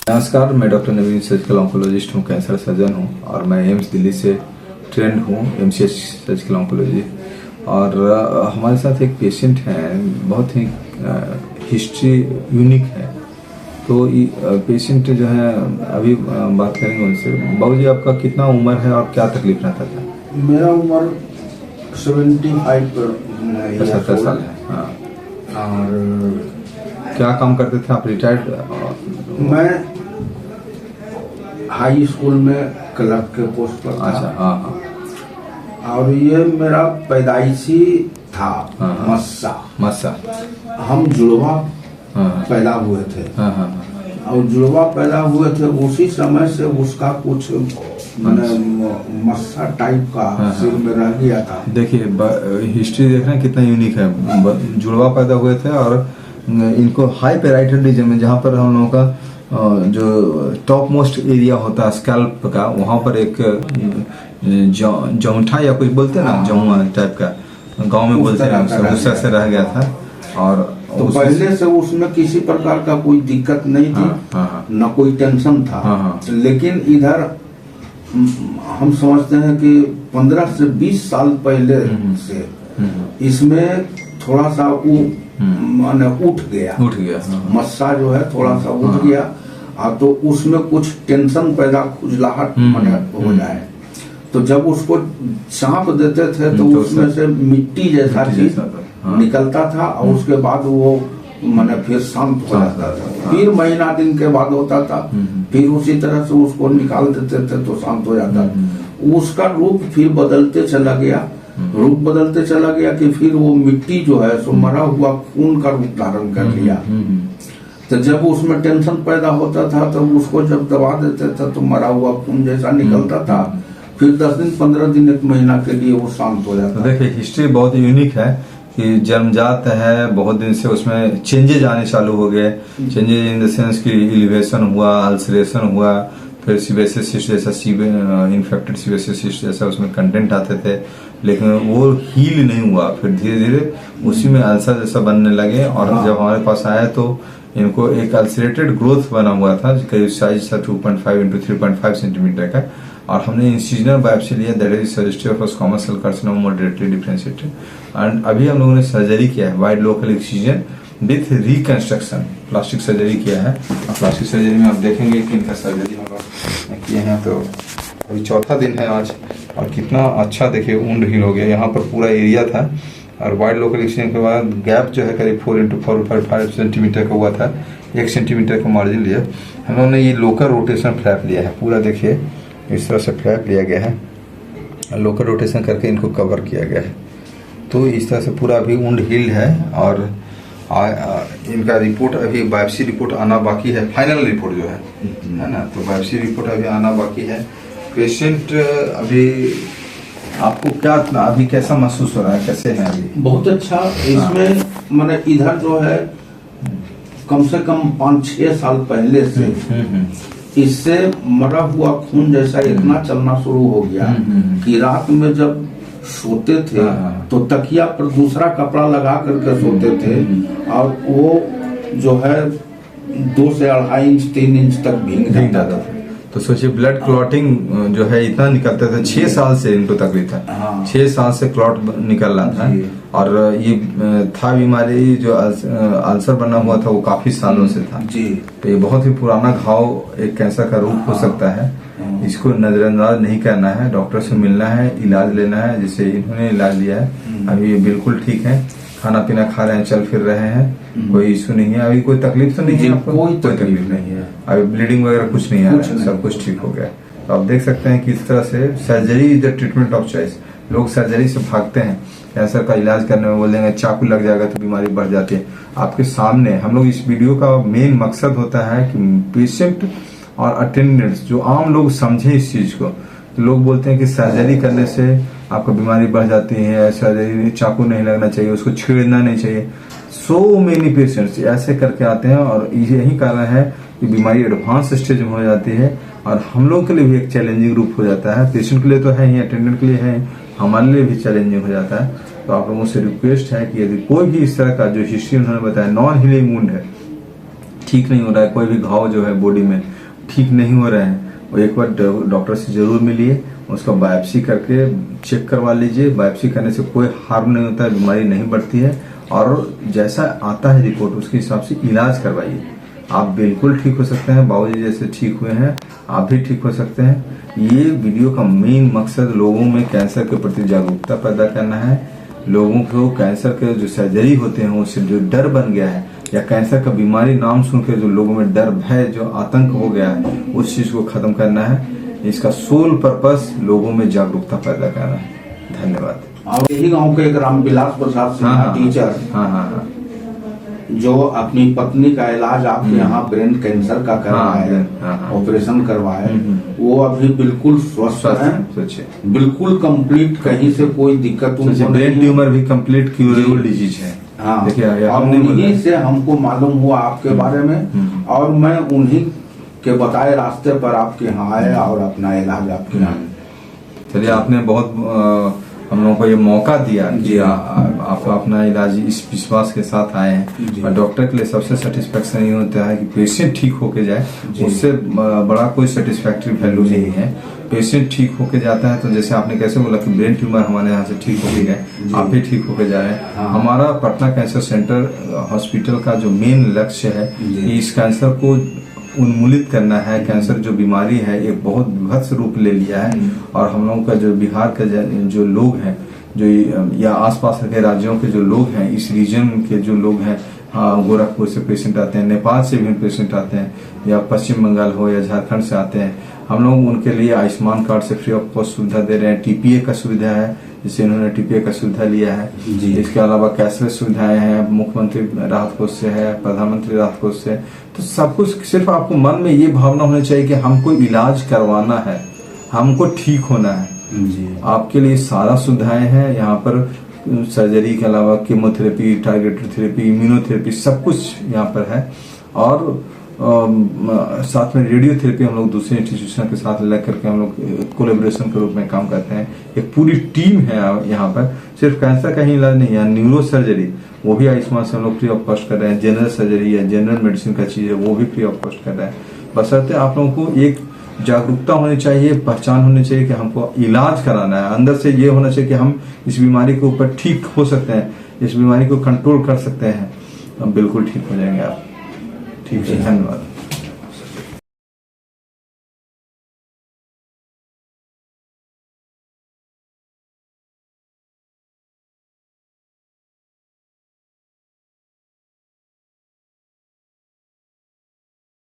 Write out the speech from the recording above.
नमस्कार, मैं डॉक्टर नवीन surgical oncologist हूँ, कैंसर सर्जन हूँ और मैं एम्स दिल्ली से ट्रेंड हूँ, एमसीएच सर्जिकल ऑन्कोलॉजी। और हमारे साथ एक पेशेंट हैं, बहुत ही हिस्ट्री यूनिक है। तो पेशेंट जो है अभी बात करेंगे उनसे। बाबू जी, आपका कितना उम्र है और क्या तकलीफ रहता था? मेरा उम्र 70 साल है। हाँ। और क्या काम करते थे आप? रिटायर्ड? मैं हाई स्कूल में क्लर्क के पोस्ट पर था। अच्छा। हाँ हाँ। और ये मेरा पैदाइशी था। हाँ, हाँ। मस्सा। हम जुड़वा हाँ, पैदा हुए थे। हाँ, हाँ। और जुड़वा पैदा हुए थे, उसी समय से उसका कुछ मस्सा टाइप का सिर में रह गया था। देखिए, हिस्ट्री देख रहे हैं कितना यूनिक है। जुड़वा पैदा हुए थे और इनको हाई पैराइटलिज्म में, जहाँ पर हम लोगों का जो टॉप मोस्ट एरिया होता है स्कैल्प का, वहाँ पर एक जौंठा या कुछ बोलते हैं ना, जौआ टाइप का गांव में बोलते हैं, उससे से रह गया था। और तो पहले से उसमें किसी प्रकार का कोई दिक्कत नहीं थी। हाँ, न कोई टेंशन था। हाँ। लेकिन इधर हम समझते हैं कि 15 से 20 साल पहले से इसमें थोड़ा सा माने उठ गया। हाँ। मस्सा जो है थोड़ा सा उठ गया। तो उसमें कुछ टेंशन पैदा, खुजलाहट माने हो जाए। तो जब उसको चाप देते थे तो उसमें से मिट्टी जैसा चीज निकलता था और उसके बाद वो माने फिर शांत हो जाता था। फिर महीना दिन के बाद होता था, फिर उसी तरह से उसको निकाल देते थे तो शांत हो जाता था। उसका रूप फिर बदलते चला गया, कि फिर वो मिट्टी जो है सो मरा हुआ खून का रूप धारण कर लिया। तो जब उसमें टेंशन पैदा होता था तो उसको जब दबा देते थे तो मरा हुआ खून जैसा निकलता था। फिर 10 दिन 15 दिन 1 महीना के लिए वो शांत हो जाता। देखिए, हिस्ट्री बहुत यूनिक है कि जन्मजात है, बहुत दिन से उसमें चेंजेज आने चालू हो गए। चेंजेज इन द सेंस कि इलिवेशन हुआ, अल्सरेशन हुआ, फिर सीवेसिस सिस्ट जैसा इन्फेक्टेड सीवेसिस सिस्ट जैसा उसमें कंटेंट आते थे, लेकिन वो हील नहीं हुआ। फिर धीरे धीरे उसी में अल्सर जैसा बनने लगे और जब हमारे पास आया तो इनको एक अल्सरेटेड ग्रोथ बना हुआ था, करीब साइज था 2.5 इंटू 3.5 सेंटीमीटर का। और हमने इंसिजनल बायोप्सी लिया, that is suggestive of common cell carcinoma moderately differentiated. And अभी हम लोगों ने सर्जरी किया है, wide local excision with reconstruction, plastic surgery किया है। और प्लास्टिक सर्जरी में आप देखेंगे कि इनका सर्जरी हम लोग किए हैं। तो अभी 4था दिन है आज और कितना अच्छा देखिए ऊंड हील हो गया। यहाँ पर पूरा एरिया था और वाइड लोकल एक्सचेंज के बाद गैप जो है करीब 4 इंटू 4.5 सेंटीमीटर का हुआ था, 1 सेंटीमीटर का मार्जिन लिया। हम लोगों ने ये लोकल रोटेशन फ्लैप लिया है, पूरा देखिए इस तरह से फ्लैप लिया गया है, लोकल रोटेशन करके इनको कवर किया गया है। तो इस तरह से पूरा अभी ऊंड हील है। और इनका रिपोर्ट अभी बायोप्सी रिपोर्ट आना बाकी है, फाइनल रिपोर्ट जो है ना, तो बायोप्सी रिपोर्ट अभी आना बाकी है। पेशेंट अभी आपको क्या अभी कैसा महसूस हो रहा है, कैसे है अभी? बहुत अच्छा। इसमें मैंने इधर जो है कम से कम 5-6 साल पहले से इससे मरा हुआ खून जैसा इतना चलना शुरू हो गया कि रात में जब सोते थे तो तकिया पर दूसरा कपड़ा लगा करके सोते थे और वो जो है 2 से 2.5 इंच 3 इंच तक भीग जाता था। तो सोचिए, ब्लड क्लॉटिंग जो है इतना निकलता था। 6 साल से इनको तकलीफ था। 6 साल से क्लॉट निकल रहा था। और ये था बीमारी जो अल्सर बना हुआ था वो काफी सालों से था जी। तो ये बहुत ही पुराना घाव एक कैंसर का रूप हो सकता है। इसको नजरअंदाज नहीं करना है, डॉक्टर से मिलना है, इलाज लेना है, जिसे इन्होंने इलाज लिया है। अभी ये बिल्कुल ठीक है, खाना पीना खा रहे हैं, चल फिर रहे हैं, कोई इशू नहीं है। अभी कोई तकलीफ तो नहीं है आपको? कोई तकलीफ नहीं है। अभी ब्लीडिंग वगैरह कुछ नहीं है, सब कुछ ठीक हो गया। तो आप देख सकते हैं कि इस तरह से surgery is the treatment of choice. लोग सर्जरी से भागते हैं, कैंसर का इलाज करने में बोल देंगे चाकू लग जाएगा तो बीमारी बढ़ जाती है। आपके सामने हम लोग इस वीडियो का मेन मकसद होता है कि पेशेंट और अटेंडेंट्स, जो आम लोग समझे इस चीज को। तो लोग बोलते हैं कि सर्जरी करने से आपको बीमारी बढ़ जाती है, सर्जरी चाकू नहीं लगना चाहिए, उसको छेड़ना नहीं चाहिए। सो मेनी पेशेंट्स ऐसे करके आते हैं और यही कारण है कि बीमारी एडवांस स्टेज में हो जाती है और हम लोग के लिए भी एक चैलेंजिंग रूप हो जाता है। पेशेंट के लिए तो है ही, अटेंडेंट के लिए है, हमारे लिए भी चैलेंजिंग हो जाता है। तो आप लोगों से रिक्वेस्ट है कि यदि कोई भी इस तरह का जो हिस्ट्री उन्होंने बताया, नॉन हीलिंग वुंड है, ठीक नहीं हो रहा है, कोई भी घाव जो है बॉडी में ठीक नहीं हो रहे हैं, वो एक बार डॉक्टर से जरूर मिलिए, उसका बायोप्सी करके चेक करवा लीजिए। बायोप्सी करने से कोई हार्म नहीं होता है, बीमारी नहीं बढ़ती है, और जैसा आता है रिपोर्ट उसके हिसाब से इलाज करवाइए। आप बिल्कुल ठीक हो सकते हैं, बाबूजी जैसे ठीक हुए हैं आप भी ठीक हो सकते हैं। ये वीडियो का मेन मकसद लोगों में कैंसर के प्रति जागरूकता पैदा करना है। लोगों को कैंसर के जो सर्जरी होते हैं उससे जो डर बन गया है, या कैंसर का बीमारी नाम सुनकर जो लोगों में डर भय जो आतंक हो गया है, उस चीज को खत्म करना है। इसका सोल पर्पस लोगों में जागरूकता पैदा करना है। धन्यवाद। और यही गांव के एक रामविलास प्रसाद सिन्हा टीचर, हाँ, जो अपनी पत्नी का इलाज आपके यहाँ ब्रेन कैंसर का करवाए, ऑपरेशन करवाए, वो अभी बिल्कुल स्वस्थ है, बिल्कुल कंप्लीट, कहीं से कोई दिक्कत उनको नहीं। ब्रेन ट्यूमर भी कंप्लीट क्यूरेबल डिजीज है। हाँ, देखिए और उन्हीं से हमको मालूम हुआ आपके बारे में, और मैं उन्हीं के बताए रास्ते पर आपके यहाँ आए और अपना इलाज आपके यहाँ। चलिए, आपने बहुत हम लोगों को ये मौका दिया कि आप अपना इलाज इस विश्वास के साथ आए हैं। और डॉक्टर के लिए सबसे सेटिस्फेक्शन ये होता है कि पेशेंट ठीक होके जाए, उससे बड़ा कोई सेटिस्फैक्टरी वैल्यू नहीं है। पेशेंट ठीक होके जाता है, तो जैसे आपने कैसे बोला कि ब्रेन ट्यूमर हमारे यहाँ से ठीक होके गए, आप भी ठीक होके जा रहे हैं। हमारा पटना कैंसर सेंटर हॉस्पिटल का जो मेन लक्ष्य है कि इस कैंसर को उन्मूलित करना है। कैंसर जो बीमारी है एक बहुत विभत्स रूप ले लिया है, और हम लोगों का जो बिहार का जो लोग हैं, जो या आसपास के राज्यों के जो लोग हैं, इस रीजन के जो लोग हैं, गोरखपुर से पेशेंट आते हैं, नेपाल से भी पेशेंट आते हैं, या पश्चिम बंगाल हो या झारखंड से आते हैं, हम लोग उनके लिए आयुष्मान कार्ड से फ्री ऑफ कॉस्ट सुविधा दे रहे हैं। टीपीए का सुविधा है, जिससे इन्होंने टीपीए का सुविधा लिया है। इसके अलावा कैशलेस सुविधाएं हैं, मुख्यमंत्री राहत कोष से है, प्रधानमंत्री राहत कोष से। तो सब कुछ सिर्फ आपको मन में ये भावना होनी चाहिए कि हमको इलाज करवाना है, हमको ठीक होना है। आपके लिए सारा सुविधाएं हैं यहाँ पर। सर्जरी के अलावा कीमोथेरेपी, टारगेटेड थेरेपी, इम्यूनोथेरेपी सब कुछ यहाँ पर है। और साथ में रेडियोथेरेपी हम लोग दूसरे इंस्टीट्यूशन के साथ लेकर के हम लोग कोलैबोरेशन के रूप में काम करते हैं। एक पूरी टीम है यहाँ पर। सिर्फ कैंसर का ही इलाज नहीं है, न्यूरो सर्जरी वो भी आयुष्मान से हम लोग फ्री ऑफ कॉस्ट कर रहे हैं। जनरल सर्जरी या जनरल मेडिसिन का चीज है वो भी फ्री ऑफ कॉस्ट कर रहे हैं। बशर्ते आप लोगों को एक जागरूकता होनी चाहिए, पहचान होनी चाहिए कि हमको इलाज कराना है। अंदर से ये होना चाहिए कि हम इस बीमारी के ऊपर ठीक हो सकते हैं, इस बीमारी को कंट्रोल कर सकते हैं, हम बिल्कुल ठीक हो जाएंगे आप। ठीक है, धन्यवाद।